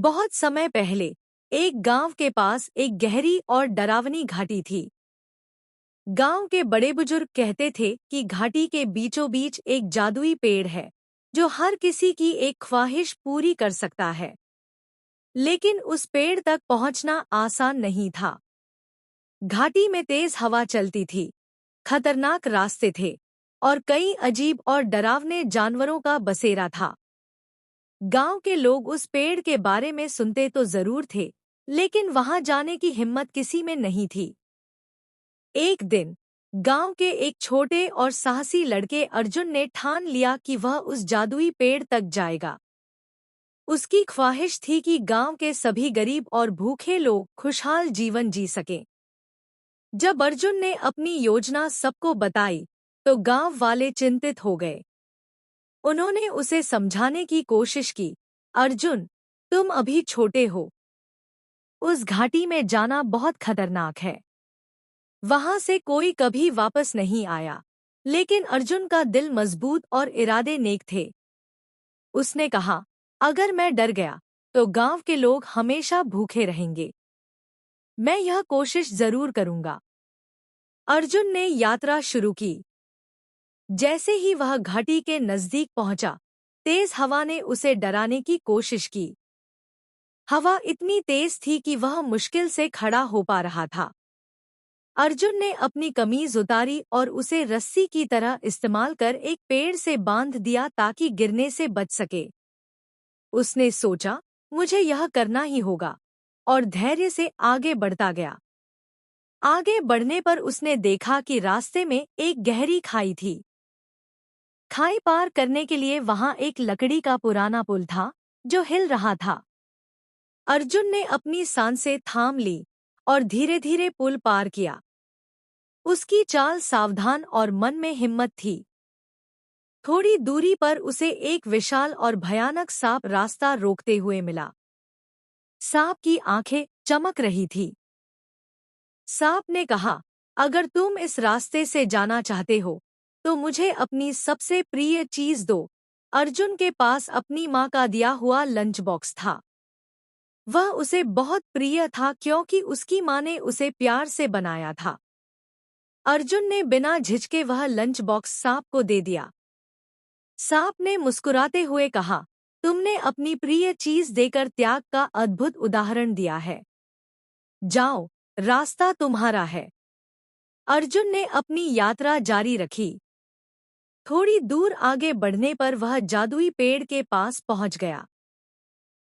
बहुत समय पहले एक गांव के पास एक गहरी और डरावनी घाटी थी। गांव के बड़े बुजुर्ग कहते थे कि घाटी के बीचों बीच एक जादुई पेड़ है जो हर किसी की एक ख्वाहिश पूरी कर सकता है। लेकिन उस पेड़ तक पहुंचना आसान नहीं था। घाटी में तेज हवा चलती थी, खतरनाक रास्ते थे और कई अजीब और डरावने जानवरों का बसेरा था। गांव के लोग उस पेड़ के बारे में सुनते तो जरूर थे, लेकिन वहां जाने की हिम्मत किसी में नहीं थी। एक दिन गांव के एक छोटे और साहसी लड़के अर्जुन ने ठान लिया कि वह उस जादुई पेड़ तक जाएगा। उसकी ख्वाहिश थी कि गांव के सभी गरीब और भूखे लोग खुशहाल जीवन जी सकें। जब अर्जुन ने अपनी योजना सबको बताई, तो गांव वाले चिंतित हो गए। उन्होंने उसे समझाने की कोशिश की, अर्जुन, तुम अभी छोटे हो। उस घाटी में जाना बहुत खतरनाक है। वहां से कोई कभी वापस नहीं आया। लेकिन अर्जुन का दिल मजबूत और इरादे नेक थे। उसने कहा, अगर मैं डर गया तो गांव के लोग हमेशा भूखे रहेंगे। मैं यह कोशिश जरूर करूंगा। अर्जुन ने यात्रा शुरू की। जैसे ही वह घाटी के नजदीक पहुंचा, तेज हवा ने उसे डराने की कोशिश की। हवा इतनी तेज थी कि वह मुश्किल से खड़ा हो पा रहा था। अर्जुन ने अपनी कमीज उतारी और उसे रस्सी की तरह इस्तेमाल कर एक पेड़ से बांध दिया ताकि गिरने से बच सके। उसने सोचा, मुझे यह करना ही होगा, और धैर्य से आगे बढ़ता गया। आगे बढ़ने पर उसने देखा कि रास्ते में एक गहरी खाई थी। खाई पार करने के लिए वहां एक लकड़ी का पुराना पुल था जो हिल रहा था। अर्जुन ने अपनी सांसें थाम ली और धीरे धीरे पुल पार किया। उसकी चाल सावधान और मन में हिम्मत थी। थोड़ी दूरी पर उसे एक विशाल और भयानक सांप रास्ता रोकते हुए मिला। सांप की आंखें चमक रही थी। सांप ने कहा, अगर तुम इस रास्ते से जाना चाहते हो तो मुझे अपनी सबसे प्रिय चीज दो। अर्जुन के पास अपनी माँ का दिया हुआ लंच बॉक्स था। वह उसे बहुत प्रिय था क्योंकि उसकी माँ ने उसे प्यार से बनाया था। अर्जुन ने बिना झिझके वह लंच बॉक्स सांप को दे दिया। सांप ने मुस्कुराते हुए कहा, तुमने अपनी प्रिय चीज देकर त्याग का अद्भुत उदाहरण दिया है। जाओ, रास्ता तुम्हारा है। अर्जुन ने अपनी यात्रा जारी रखी। थोड़ी दूर आगे बढ़ने पर वह जादुई पेड़ के पास पहुंच गया।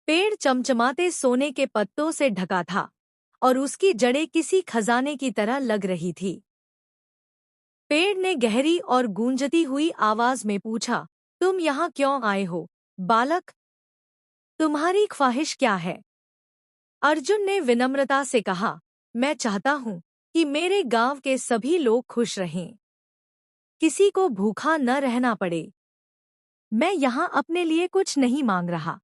पेड़ चमचमाते सोने के पत्तों से ढका था और उसकी जड़ें किसी खजाने की तरह लग रही थी। पेड़ ने गहरी और गूंजती हुई आवाज में पूछा, तुम यहाँ क्यों आए हो, बालक? तुम्हारी ख्वाहिश क्या है? अर्जुन ने विनम्रता से कहा, मैं चाहता हूँ कि मेरे गांव के सभी लोग खुश रहें, किसी को भूखा न रहना पड़े। मैं यहाँ अपने लिए कुछ नहीं मांग रहा।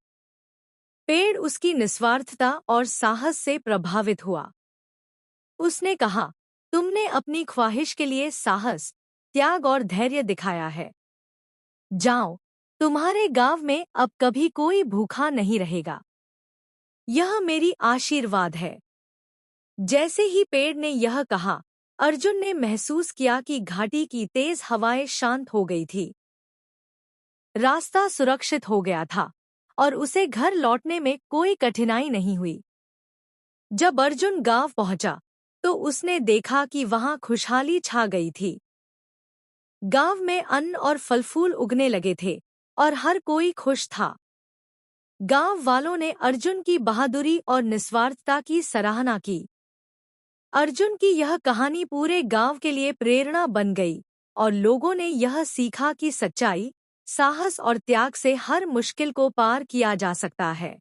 पेड़ उसकी निस्वार्थता और साहस से प्रभावित हुआ। उसने कहा, तुमने अपनी ख्वाहिश के लिए साहस, त्याग और धैर्य दिखाया है। जाओ, तुम्हारे गांव में अब कभी कोई भूखा नहीं रहेगा। यह मेरी आशीर्वाद है। जैसे ही पेड़ ने यह कहा, अर्जुन ने महसूस किया कि घाटी की तेज हवाएं शांत हो गई थी। रास्ता सुरक्षित हो गया था और उसे घर लौटने में कोई कठिनाई नहीं हुई। जब अर्जुन गांव पहुंचा, तो उसने देखा कि वहां खुशहाली छा गई थी। गांव में अन्न और फल फूल उगने लगे थे और हर कोई खुश था। गांव वालों ने अर्जुन की बहादुरी और निस्वार्थता की सराहना की। अर्जुन की यह कहानी पूरे गांव के लिए प्रेरणा बन गई और लोगों ने यह सीखा कि सच्चाई, साहस और त्याग से हर मुश्किल को पार किया जा सकता है।